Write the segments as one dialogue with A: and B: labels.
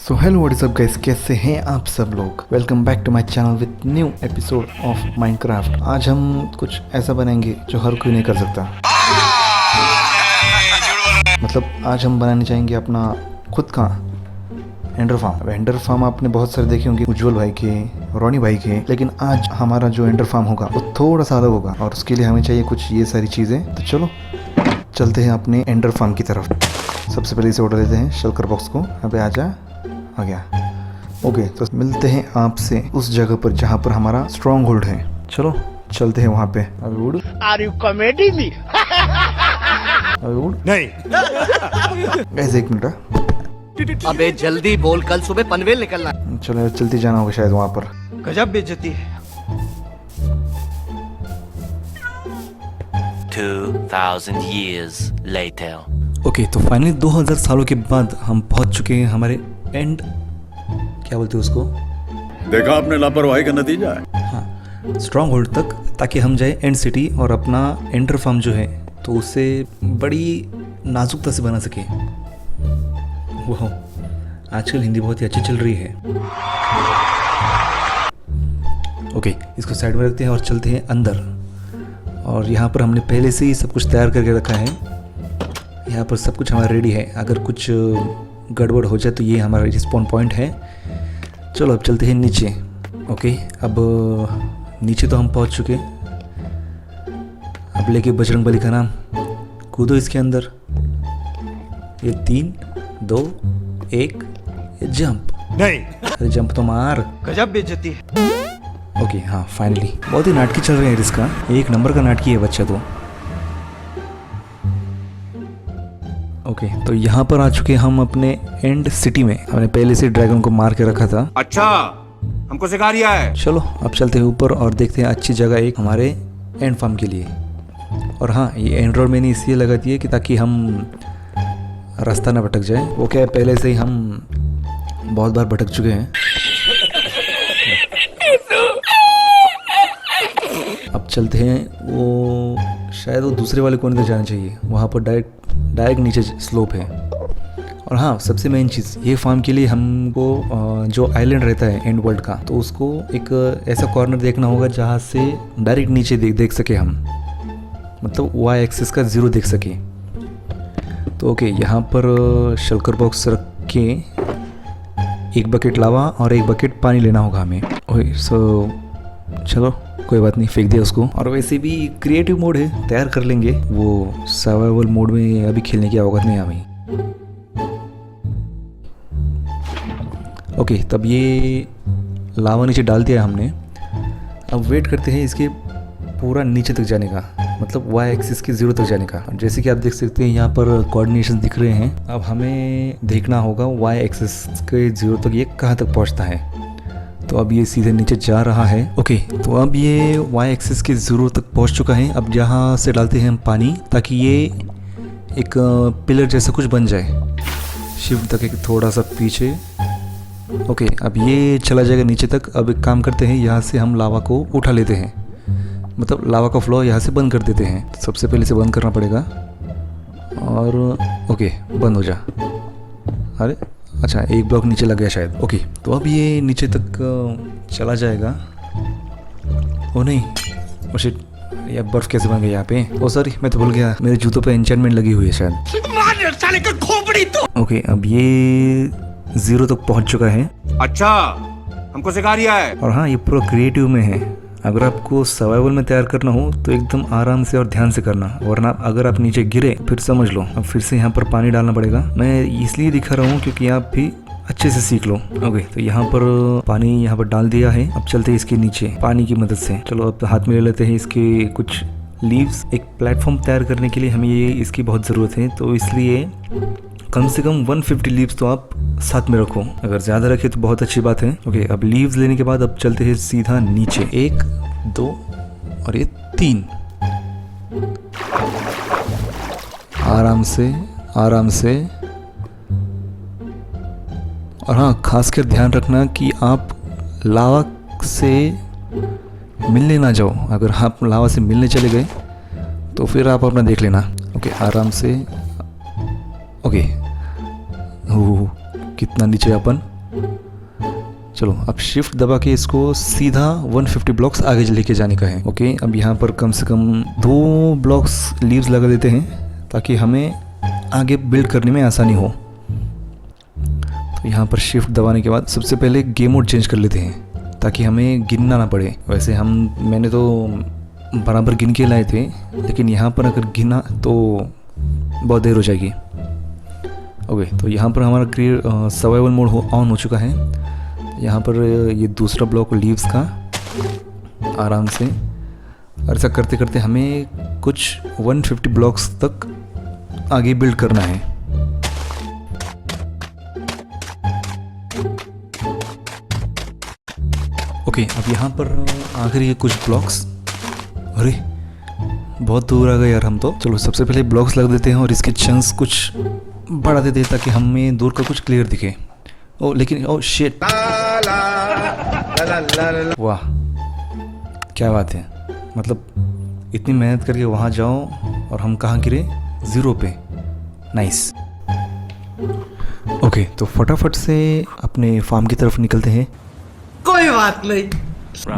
A: So hello what is up guys, कैसे हैं आप सब लोग। Welcome back to my channel with new episode of Minecraft. आज हम कुछ ऐसा बनाएंगे जो हर कोई नहीं कर सकता। मतलब आज हम बनाने चाहेंगे अपना खुद का एंडर फार्म। एंडर फार्म आपने बहुत सारे देखे होंगे, उज्जवल भाई के, रोनी भाई के, लेकिन आज हमारा जो एंडर फार्म होगा वो थोड़ा सा अलग होगा और उसके लिए हमें चाहिए कुछ ये सारी चीज़ें। तो चलो चलते हैं अपने एंडर फार्म की तरफ। सबसे पहले इसे ऑर्डर देते हैं शल्कर बॉक्स को। यहाँ पे आ गया। ओके, तो मिलते हैं आपसे उस जगह पर जहाँ पर हमारा स्ट्रॉन्ग होल्ड है। चलो चलते हैं वहाँ पे। अभी उड़।
B: Are you comedy me?
A: अभी उड़
C: नहीं।
A: ऐसे एक मिनट।
B: अबे जल्दी बोल, कल सुबह पनवेल निकलना।
A: चलो चलती जाना होगा शायद वहाँ पर।
C: गजब बेइज्जती है।
D: 2000 years later.
A: ओके, तो फाइनली 2000 सालों के बाद हम पहुंच चुके हैं हमारे एंड, क्या बोलते हैं उसको,
C: देखा आपने लापरवाही का नतीजा है।
A: हाँ, स्ट्रॉन्ग होल्ड तक, ताकि हम जाए एंड सिटी और अपना एंडर फार्म जो है तो उसे बड़ी नाजुकता से बना सके। वो आजकल हिंदी बहुत ही अच्छी चल रही है। ओके, इसको साइड में रखते हैं और चलते हैं अंदर। और यहाँ पर हमने पहले से ही सब कुछ तैयार करके रखा है। यहाँ पर सब कुछ हमारा रेडी है। अगर कुछ गड़बड़ हो जाए तो ये हमारा रिस्पॉन पॉइंट है। चलो अब चलते हैं नीचे। ओके, अब नीचे तो हम पहुँच चुके। अब लेके बजरंगबली का नाम, कूदो इसके अंदर। ये 3 2 1, ये जंप।
C: नहीं।
A: अरे जंप तो मार।
C: गजब बेइज्जती है।
A: ओके, हाँ फाइनली। बहुत ही नाटकी चल रहे हैं इसका, एक नंबर का नाटकी है बच्चा तो। ओके, तो यहाँ पर आ चुके हम अपने एंड सिटी में। हमने पहले से ड्रैगन को मार के रखा था।
C: अच्छा, हमको सिखा रिया है।
A: चलो अब चलते हैं ऊपर और देखते हैं अच्छी जगह एक हमारे एंड फार्म के लिए। और हाँ, ये एंड रोड मैंने इसलिए लगा दी है कि ताकि हम रास्ता ना भटक जाए। वो क्या है, पहले से ही हम बहुत बार भटक चुके हैं। अब चलते हैं, वो शायद वो दूसरे वाले कोने तक जाना चाहिए। वहाँ पर डायरेक्ट नीचे स्लोप है। और हाँ, सबसे मेन चीज़, ये फार्म के लिए हमको जो आइलैंड रहता है एंड वर्ल्ड का, तो उसको एक ऐसा कॉर्नर देखना होगा जहाँ से डायरेक्ट नीचे देख सके हम, मतलब वाई एक्सिस का 0 देख सके। तो ओके, यहाँ पर शल्कर बॉक्स रख के एक बकेट लावा और एक बकेट पानी लेना होगा हमें। ओके, सो चलो कोई बात नहीं, फेंक दिया उसको। और वैसे भी क्रिएटिव मोड है, तैयार कर लेंगे। वो सर्वाइवल मोड में अभी खेलने की औकात नहीं हमें। ओके, तब ये लावा नीचे डाल दिया हमने। अब वेट करते हैं इसके पूरा नीचे तक जाने का, मतलब वाई एक्सिस के 0 तक जाने का। जैसे कि आप देख सकते हैं यहाँ पर कोऑर्डिनेशन दिख रहे हैं। अब हमें देखना होगा वाई एक्सिस के 0 तक ये कहाँ तक पहुँचता है। तो अब ये सीधे नीचे जा रहा है। ओके, तो अब ये वाई एक्सिस के 0 तक पहुंच चुका है। अब यहाँ से डालते हैं हम पानी, ताकि ये एक पिलर जैसा कुछ बन जाए। शिफ्ट तक एक थोड़ा सा पीछे। ओके, अब ये चला जाएगा नीचे तक। अब एक काम करते हैं, यहाँ से हम लावा को उठा लेते हैं, मतलब लावा का फ्लो यहाँ से बंद कर देते हैं। तो सबसे पहले से बंद करना पड़ेगा। और ओके, बंद हो जा। अरे अच्छा, एक ब्लॉक नीचे लग गया शायद। ओके, तो अब ये नीचे तक चला जाएगा। ओ नहीं, ओ शिट, ये बर्फ कैसे बन गई यहाँ पे। ओ सॉरी, मैं तो भूल गया, मेरे जूतों पे एन्चेंटमेंट लगी हुई है शायद।
C: साले का खोपड़ी तो।
A: ओके, अब ये 0 तक पहुँच चुका है।
C: अच्छा, हमको सिखा रिया है।
A: और हाँ, ये पूरा क्रिएटिव में है। अगर आपको सर्वाइवल में तैयार करना हो तो एकदम आराम से और ध्यान से करना, वरना अगर आप नीचे गिरे फिर समझ लो। अब फिर से यहाँ पर पानी डालना पड़ेगा। मैं इसलिए दिखा रहा हूँ क्योंकि आप भी अच्छे से सीख लो। ओके, तो यहाँ पर पानी यहाँ पर डाल दिया है। अब चलते हैं इसके नीचे पानी की मदद से। चलो अब हाथ में ले लेते हैं इसके कुछ लीव्स। एक प्लेटफॉर्म तैयार करने के लिए हमें ये इसकी बहुत ज़रूरत है, तो इसलिए कम से कम 150 लीव्स तो आप साथ में रखो। अगर ज़्यादा रखे तो बहुत अच्छी बात है। ओके, अब लीव्स लेने के बाद अब चलते हैं सीधा नीचे। 1 2 और ये 3। आराम से आराम से। और हाँ, खासकर ध्यान रखना कि आप लावा से मिलने ना जाओ। अगर आप लावा से मिलने चले गए तो फिर आप अपना देख लेना। ओके, आराम से। ओके, कितना नीचे अपन। चलो अब शिफ्ट दबा के इसको सीधा 150 ब्लॉक्स आगे लेके जाने का है। ओके, अब यहाँ पर कम से कम 2 ब्लॉक्स लीव्स लगा देते हैं ताकि हमें आगे बिल्ड करने में आसानी हो। तो यहाँ पर शिफ्ट दबाने के बाद सबसे पहले गेम मोड चेंज कर लेते हैं ताकि हमें गिनना ना पड़े। वैसे मैंने तो बराबर गिन के लाए थे, लेकिन यहाँ पर अगर गिना तो बहुत देर हो जाएगी। ओके, तो यहाँ पर हमारा सर्वाइवल मोड ऑन हो चुका है। यहाँ पर ये दूसरा ब्लॉक लीव्स का आराम से, और ऐसा करते करते हमें कुछ 150 ब्लॉक्स तक आगे बिल्ड करना है। ओके, अब यहाँ पर आखिरी कुछ ब्लॉक्स, अरे बहुत दूर आ गए यार हम तो। चलो सबसे पहले ब्लॉक्स लगा देते हैं और इसके चंक्स कुछ बढ़ा देते हैं ताकि हमें दूर का कुछ क्लियर दिखे। ओ लेकिन ओ शिट, वाह क्या बात है, मतलब इतनी मेहनत करके वहाँ जाओ और हम कहाँ गिरे, 0 पे। नाइस। ओके, तो फटाफट से अपने फार्म की तरफ निकलते हैं।
B: कोई बात नहीं,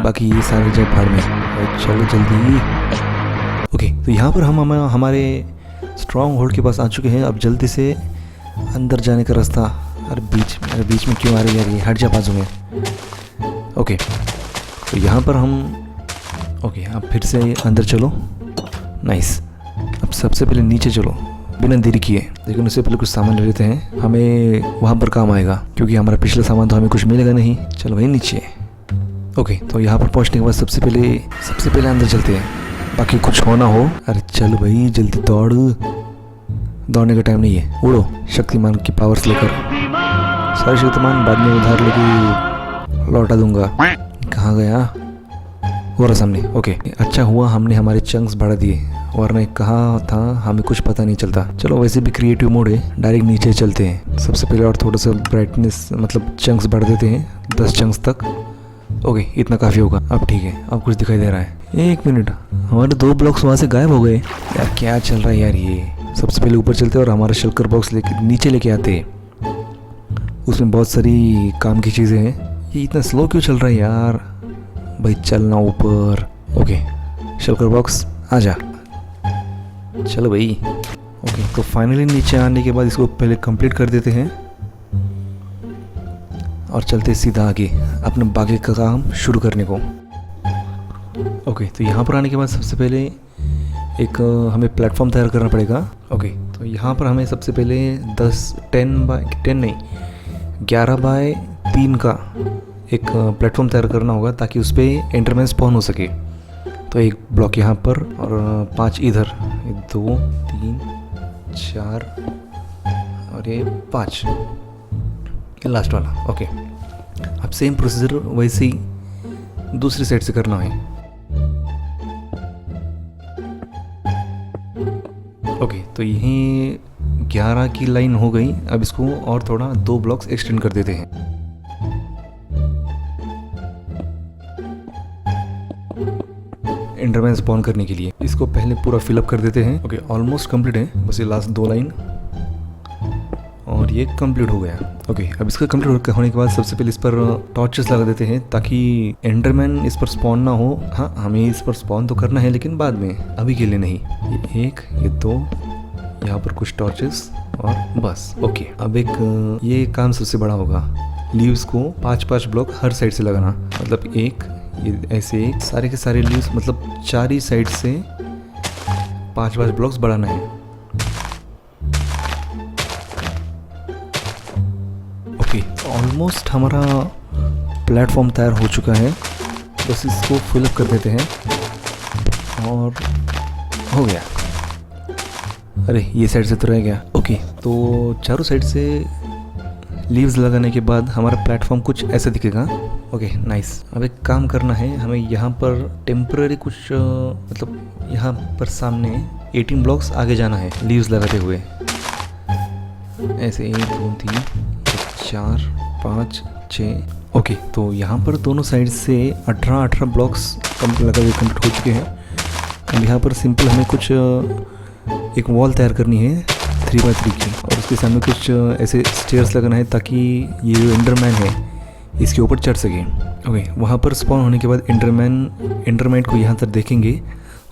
A: बाकी ये सारे जगह भाड़ में, चलो जल्दी। ओके, तो यहाँ पर हम हमारे स्ट्रॉन्ग होल्ड के पास आ चुके हैं। अब जल्दी से अंदर जाने का रास्ता, अरे बीच में क्यों आ रही है, हट जा बाजू में। ओके, तो यहाँ पर हम, ओके अब फिर से अंदर चलो। नाइस। अब सबसे पहले नीचे चलो बिना देरी किए, लेकिन उससे पहले कुछ सामान ले लेते हैं, हमें वहाँ पर काम आएगा क्योंकि हमारा पिछला सामान तो हमें कुछ मिलेगा नहीं। चलो भाई नीचे। ओके, तो यहाँ पर पहुँचने के बाद सबसे पहले अंदर चलते हैं, बाकी कुछ हो ना हो। अरे चल भाई जल्दी दौड़, दौड़ने का टाइम नहीं है, उड़ो शक्तिमान की पावर्स लेकर। सारे शक्तिमान बाद में उधार लेके लौटा दूंगा। कहाँ गया, वो रहा सामने। ओके, अच्छा हुआ हमने हमारे चंक्स बढ़ा दिए, वरना कहाँ था हमें कुछ पता नहीं चलता। चलो वैसे भी क्रिएटिव मोड है, डायरेक्ट नीचे चलते हैं। सबसे पहले और थोड़ा सा ब्राइटनेस मतलब चंक्स बढ़ा देते हैं 10 चंक्स तक। ओके, इतना काफ़ी होगा। अब ठीक है, अब कुछ दिखाई दे रहा है। 1 मिनट, हमारे 2 ब्लॉक्स वहाँ से गायब हो गए यार, क्या चल रहा है यार ये। सबसे पहले ऊपर चलते और हमारा शल्कर बॉक्स नीचे लेके आते हैं, उसमें बहुत सारी काम की चीज़ें हैं। ये इतना स्लो क्यों चल रहा है यार, भाई चलना ऊपर। ओके, शल्कर बॉक्स आ जा, चलो भाई। ओके, तो फाइनली नीचे आने के बाद इसको पहले कंप्लीट कर देते हैं और चलते सीधा आगे अपने बाकी का काम शुरू करने को। ओके, तो यहाँ पर आने के बाद सबसे पहले एक हमें प्लेटफॉर्म तैयार करना पड़ेगा। ओके, तो यहाँ पर हमें सबसे पहले 11 बाय 3 का एक प्लेटफॉर्म तैयार करना होगा ताकि उस पर एंटरमैन स्पॉन हो सके। तो एक ब्लॉक यहाँ पर और 5 इधर, 2 3 4 और ये 5, ये लास्ट वाला। ओके, अब सेम प्रोसीजर वैसे ही दूसरी साइड से करना है। ओके, तो यहीं 11 की लाइन हो गई। अब इसको और थोड़ा 2 ब्लॉक्स एक्सटेंड कर देते हैं। एंडरमैन स्पॉन करने के लिए इसको पहले पूरा फिलअप कर देते हैं। ओके, ऑलमोस्ट कंप्लीट है, बस ये लास्ट 2 लाइन और ये कंप्लीट हो गया। ओके, अब इसका कंप्लीट होने के बाद सबसे पहले इस पर टॉर्चेस लगा देते हैं ताकि एंडरमैन इस पर स्पॉन ना हो। हाँ, हमें इस पर स्पॉन तो करना है लेकिन बाद में, अभी के लिए नहीं। ये 1, ये 2, यहाँ पर कुछ टॉर्चेस और बस। ओके, अब एक ये काम सबसे बड़ा होगा, लीव्स को 5-5 ब्लॉक हर साइड से लगाना। मतलब एक ये ऐसे एक सारे के सारे लीव्स मतलब 4 ही साइड से 5-5 ब्लॉक्स बढ़ाना है। ओके, ऑलमोस्ट हमारा प्लेटफॉर्म तैयार हो चुका है, बस इसको फिलअप कर देते हैं और हो गया। अरे ये साइड से तो रह गया। ओके, तो चारों साइड से लीव्स लगाने के बाद हमारा प्लेटफॉर्म कुछ ऐसे दिखेगा। Okay, nice. अब एक काम करना है, हमें यहाँ पर टेम्पररी कुछ मतलब यहाँ पर सामने 18 ब्लॉक्स आगे जाना है लीव्स लगाते हुए। ऐसे 1 2 3 4 5 6। ओके, तो यहाँ पर दोनों साइड से 18 ब्लॉक्स लगा के कंप्लीट हो चुके हैं। अब यहाँ पर सिंपल हमें कुछ एक वॉल तैयार करनी है 3x3 की, और उसके सामने कुछ ऐसे स्टेयर्स लगाना है ताकि ये जो एंडरमैन है इसके ऊपर चढ़ सके। ओके, वहाँ पर स्पॉन होने के बाद एंडरमैन को यहाँ तक देखेंगे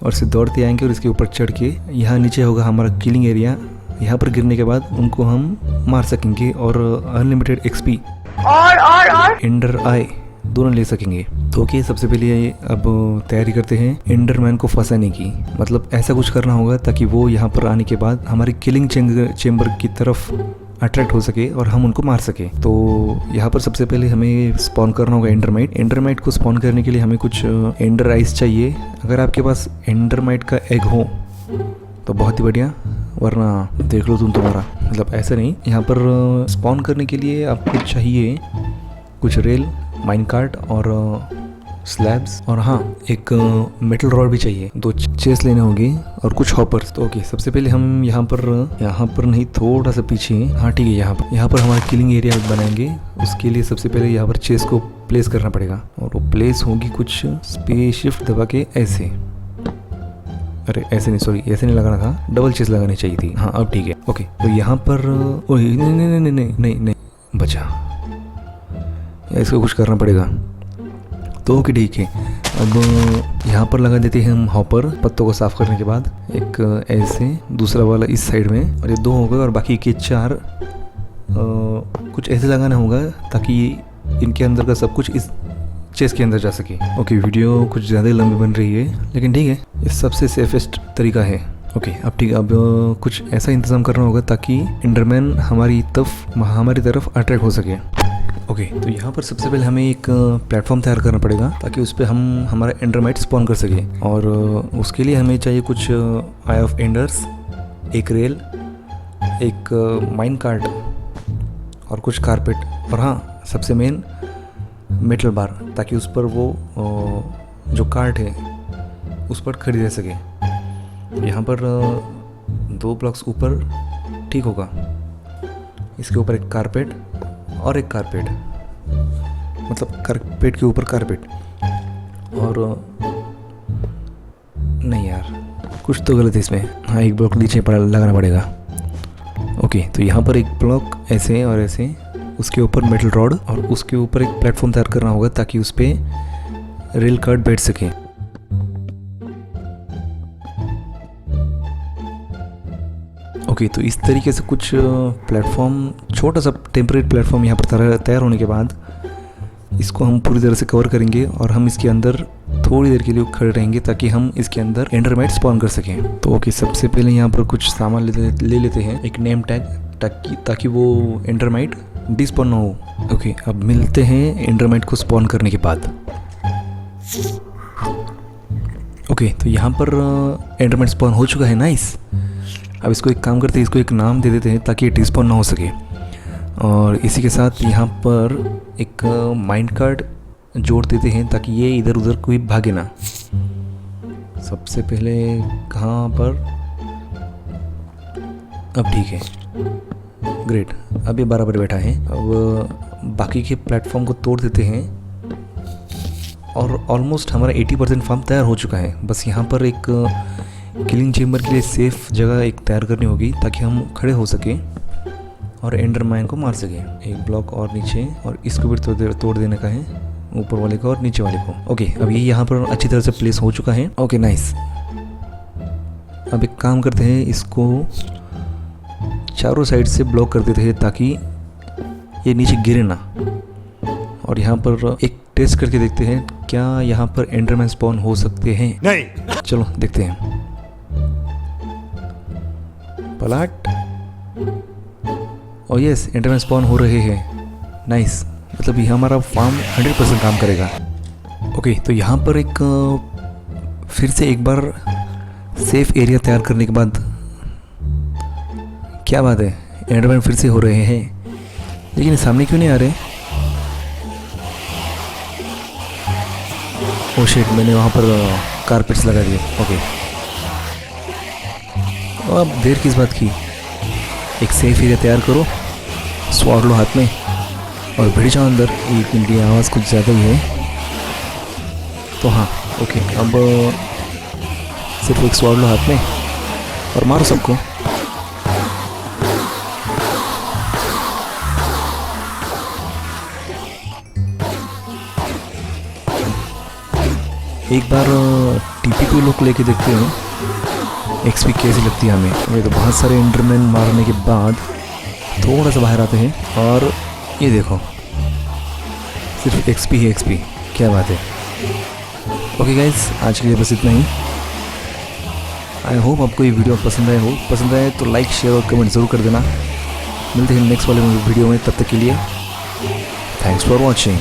A: और इसे दौड़ते आएंगे और इसके ऊपर चढ़ के यहाँ नीचे होगा हमारा किलिंग एरिया। यहाँ पर गिरने के बाद उनको हम मार सकेंगे और अनलिमिटेड एक्सपी और एंडर आई दोनों ले सकेंगे। तो ओके, सबसे पहले अब तैयारी करते हैं एंडरमैन को फंसाने की। मतलब ऐसा कुछ करना होगा ताकि वो यहाँ पर आने के बाद हमारी किलिंग चेम्बर की तरफ अट्रैक्ट हो सके और हम उनको मार सके। तो यहाँ पर सबसे पहले हमें स्पॉन करना होगा एंडरमाइट। एंडरमाइट को स्पॉन करने के लिए हमें कुछ एंडर आइस चाहिए। अगर आपके पास एंडरमाइट का एग हो तो बहुत ही बढ़िया, वरना देख लो तुम्हारा मतलब ऐसा नहीं। यहाँ पर स्पॉन करने के लिए आपको चाहिए कुछ रेल, माइन कार्ट और स्लैब्स, और हाँ एक मेटल रॉड भी चाहिए। 2 चेस लेने होंगे और कुछ हॉपर्स। तो ओके, सबसे पहले हम यहाँ पर नहीं, थोड़ा सा पीछे, हाँ ठीक है, यहाँ पर हमारा किलिंग एरिया बनाएंगे। उसके लिए सबसे पहले यहाँ पर चेस को प्लेस करना पड़ेगा और वो प्लेस होगी कुछ स्पेस शिफ्ट दबा के ऐसे। अरे ऐसे नहीं, सॉरी ऐसे नहीं लगाना था, डबल चेस लगानी चाहिए थी। हाँ अब ठीक है। ओके, तो यहाँ पर नहीं बचा, इसको कुछ करना पड़ेगा। तो ओके ठीक है, अब यहाँ पर लगा देते हैं हम हॉपर। पत्तों को साफ करने के बाद एक ऐसे, दूसरा वाला इस साइड में, और ये 2 हो गए और बाकी के 4 कुछ ऐसे लगाना होगा ताकि इनके अंदर का सब कुछ इस चेस के अंदर जा सके। ओके, वीडियो कुछ ज़्यादा लंबी बन रही है लेकिन ठीक है, ये सबसे सेफेस्ट तरीका है। ओके, अब ठीक है, अब कुछ ऐसा इंतज़ाम करना होगा ताकि एंडरमैन हमारी तरफ अट्रैक्ट हो सके। ओके, तो यहाँ पर सबसे पहले हमें एक प्लेटफॉर्म तैयार करना पड़ेगा ताकि उस पर हम हमारा एंडरमाइट स्पॉन कर सके। और उसके लिए हमें चाहिए कुछ आई ऑफ एंडर्स, एक रेल, एक माइन कार्ट और कुछ कारपेट, और हाँ सबसे मेन मेटल बार, ताकि उस पर वो जो कार्ट है उस पर खड़ी रह सके। यहाँ पर 2 ब्लॉक्स ऊपर ठीक होगा, इसके ऊपर एक कारपेट और एक कारपेट, मतलब कारपेट के ऊपर कारपेट। और नहीं यार, कुछ तो गलत है इसमें। हाँ, एक ब्लॉक नीचे पर लगाना पड़ेगा। ओके, तो यहाँ पर एक ब्लॉक ऐसे और ऐसे, उसके ऊपर मेटल रॉड और उसके ऊपर एक प्लेटफॉर्म तैयार करना होगा ताकि उस पर रेल कार्ट बैठ सके। ओके, तो इस तरीके से कुछ प्लेटफॉर्म, छोटा सा टेम्परेरी प्लेटफॉर्म यहाँ पर तैयार होने के बाद इसको हम पूरी तरह से कवर करेंगे और हम इसके अंदर थोड़ी देर के लिए खड़े रहेंगे ताकि हम इसके अंदर एंडरमाइट स्पॉन कर सकें। तो ओके, सबसे पहले यहाँ पर कुछ सामान ले लेते हैं, एक नेम टैग, ताकि वो एंडरमाइट डिस्पॉन ना हो। ओके, अब मिलते हैं एंडरमाइट को स्पॉन करने के बाद। ओके, तो यहाँ पर एंडरमाइट स्पॉन हो चुका है। नाइस। अब इसको एक काम करते हैं, इसको एक नाम दे देते हैं ताकि डिस्पॉन ना हो सके। और इसी के साथ यहाँ पर एक माइंड कार्ड जोड़ देते हैं ताकि ये इधर उधर कोई भागे ना। सबसे पहले कहाँ पर, अब ठीक है, ग्रेट, अब ये बराबर बैठा है। अब बाकी के प्लेटफॉर्म को तोड़ देते हैं और ऑलमोस्ट हमारा 80% फार्म तैयार हो चुका है। बस यहाँ पर एक किलिंग चेम्बर के लिए सेफ जगह एक तैयार करनी होगी ताकि हम खड़े हो सके और एंडरमैन को मार सके। एक ब्लॉक और नीचे, और इसको भी तोड़ देने का है, ऊपर वाले को और नीचे वाले को। ओके, अब ये यहाँ पर अच्छी तरह से प्लेस हो चुका है। Okay nice. अब एक काम करते हैं, इसको चारों साइड से ब्लॉक कर देते हैं ताकि ये नीचे गिरे ना। और यहाँ पर एक टेस्ट करके देखते हैं क्या यहाँ पर एंडरमैन स्पॉन हो सकते हैं।
C: नहीं,
A: चलो देखते हैं। पलाट, और यस, एंडरमैन स्पॉन हो रहे हैं। नाइस, मतलब ये हमारा फार्म 100% काम करेगा। ओके, तो यहाँ पर एक फिर से एक बार सेफ एरिया तैयार करने के बाद, क्या बात है, एंडरमैन फिर से हो रहे हैं, लेकिन ये सामने क्यों नहीं आ रहे? ओह शिट, मैंने वहाँ पर कारपेट्स लगा दिए। ओके, अब देर किस बात की, एक सेफ एरिया तैयार करो, स्वॉर्ड लो हाथ में और भिड़ जाओ अंदर। एक मिनट की आवाज़ कुछ ज़्यादा ही है, तो हाँ ओके, अब सिर्फ एक स्वॉर्ड लो हाथ में और मारो सबको। एक बार टीपी को लोग लेके देखते हैं एक्सपी कैसी लगती है हमें। ये तो बहुत सारे इंटरमैन मारने के बाद थोड़ा सा बाहर आते हैं और ये देखो सिर्फ एक्सपी ही एक्सपी, क्या बात है। ओके गाइज, आज के लिए बस इतना ही। आई होप आपको ये वीडियो पसंद आए तो लाइक शेयर और कमेंट ज़रूर कर देना। मिलते हैं नेक्स्ट वाले वीडियो में, तब तक के लिए थैंक्स फॉर वॉचिंग।